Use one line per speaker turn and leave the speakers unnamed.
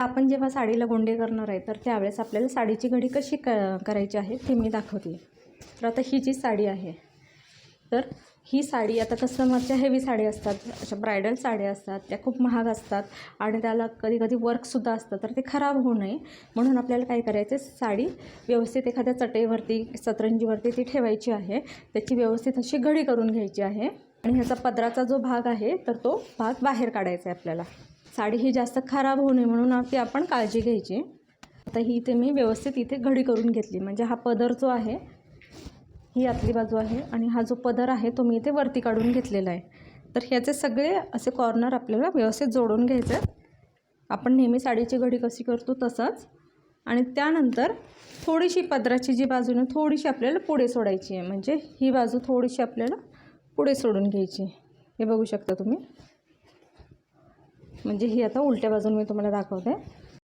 आपण जेव्हा साडीला गोंडे करणार आहे तर त्यावेळेस आपल्याला साडीची घडी कशी करायची आहे ते मी दाखवते. तर आता ही जी साडी आहे, तर ही साडी आता कस्टमरच्या हेवी साडी असतात, अशा ब्रायडल साड्या असतात, त्या खूप महाग असतात आणि त्याला कधी कधी वर्कसुद्धा असतं. तर ते खराब होऊ नये म्हणून आपल्याला काय करायचं, साडी व्यवस्थित एखाद्या चटईवरती सतरंजीवरती ती ठेवायची आहे. त्याची व्यवस्थित अशी घडी करून घ्यायची आहे आणि ह्याचा पदराचा जो भाग आहे तर तो भाग बाहेर काढायचा आहे आपल्याला. साडी ही जास्त खराब होऊ नये म्हणून ती आपण काळजी घ्यायची. आता ही इथे मी व्यवस्थित इथे घडी करून घेतली. म्हणजे हा पदर जो आहे, ही आतली बाजू आहे आणि हा जो पदर आहे तो मी इथे वरती काढून घेतलेला आहे. तर ह्याचे सगळे असे कॉर्नर आपल्याला व्यवस्थित जोडून घ्यायचे. आपण नेहमी साडीची घडी कशी करतो तसंच. आणि त्यानंतर थोडीशी पदराची जी बाजूने थोडीशी आपल्याला पुढे सोडायची आहे. म्हणजे ही बाजू थोडीशी आपल्याला पुढे सोडून घ्यायची. हे बघू शकता तुम्ही. म्हणजे ही आता उलट्या बाजूने मी तुम्हाला दाखवते.